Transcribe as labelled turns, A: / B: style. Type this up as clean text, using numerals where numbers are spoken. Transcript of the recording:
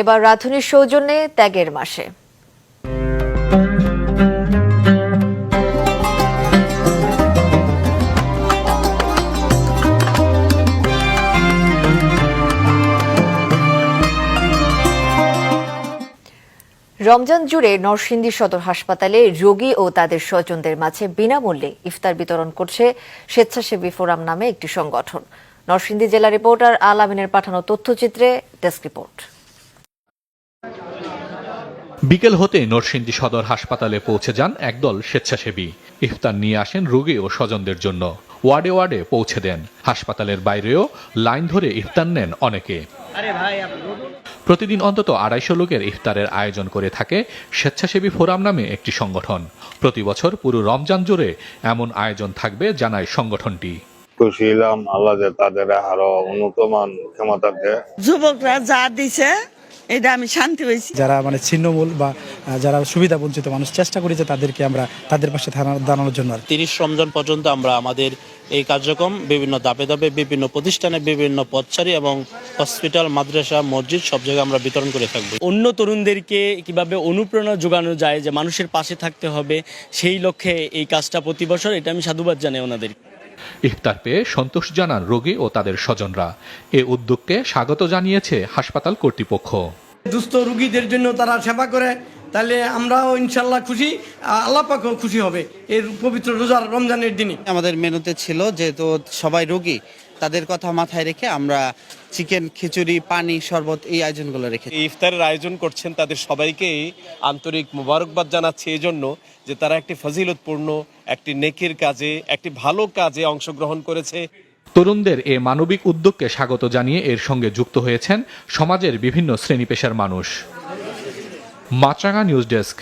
A: এবার রাধুনীর সৌজন্যে ত্যাগের মাসে। রমজান জুড়ে নরসিংদী সদর হাসপাতালে রোগী ও তাদের স্বজনদের মাঝে বিনামূল্যে ইফতার বিতরণ করছে স্বেচ্ছাসেবী ফোরাম নামে একটি সংগঠন। নরসিংদী জেলা রিপোর্টার আল আমিনের পাঠানো তথ্যচিত্রে ডেস্ক রিপোর্ট।
B: বিকেল হতে নরসিংদী সদর হাসপাতালে পৌঁছে যান একদল স্বেচ্ছাসেবী। ইফতার নিয়ে আসেন রোগী ও স্বজনদের জন্য। ওয়ার্ডে ওয়ার্ডে পৌঁছে দেন। হাসপাতালের বাইরেও লাইন ধরে ইফতার নেন অনেকে। প্রতিদিন অন্তত 250 লোকের ইফতারের আয়োজন করে থাকে স্বেচ্ছাসেবী ফোরাম নামে একটি সংগঠন। প্রতি বছর পুরো রমজান জুড়ে এমন আয়োজন থাকবে জানায় সংগঠনটি।
C: খুশি হলাম আল্লাহ যে তাদের আরো উন্নতমান ক্ষমতা দেয়।
D: যুবকরা যা দিছে এটা আমি শান্তি হয়েছি।
E: যারা ছিন্নমূল বা যারা সুবিধা বঞ্চিত মানুষ, চেষ্টা করি যে তাদেরকে আমরা তাদের পাশে দাঁড়ানোর জন্য।
F: 30 রমজান পর্যন্ত আমরা আমাদের এই কার্যক্রম বিভিন্ন ধাপে ধাপে বিভিন্ন প্রতিষ্ঠানে বিভিন্ন পথচারী এবং হসপিটাল, মাদ্রাসা, মসজিদ সব জায়গায় আমরা বিতরণ করে থাকবো।
G: অন্য তরুণদেরকে কিভাবে অনুপ্রেরণা যোগানো যায় যে মানুষের পাশে থাকতে হবে, সেই লক্ষ্যে এই কাজটা প্রতি বছর, এটা আমি সাধুবাদ জানাই ওনাদের।
B: ইফতার পেয়ে সন্তোষ জানান রোগী ও তাদের স্বজনরা। এ উদ্যোগকে স্বাগত জানিয়েছে হাসপাতাল কর্তৃপক্ষ।
H: দুস্থ রোগীদের জন্য তারা সেবা করে, তাহলে আমরাও ইনশাল্লাহ খুশি, আল্লাহ পাকও খুশি হবে এর পবিত্র রোজার রমজানের দিনে।
F: আমাদের মেনুতে ছিল যেহেতু সবাই রোগী, তাদের কথা মাথায় রেখে আমরা চিকেন, খিচুড়ি, পানি, শরবত এই আয়োজনগুলো রেখে
I: ইফতারের আয়োজন করছেন। তাদের সবাইকেই আন্তরিক মোবারকবাদ জানাচ্ছি এই জন্য যে তারা একটি ফজিলতপূর্ণ, একটি নেকির কাজে, একটি ভালো কাজে অংশগ্রহণ করেছে।
B: তরুণদের এ মানবিক উদ্যোগকে স্বাগত জানিয়ে এর সঙ্গে যুক্ত হয়েছেন সমাজের বিভিন্ন শ্রেণী পেশার মানুষ। মাছরাঙা নিউজ ডেস্ক।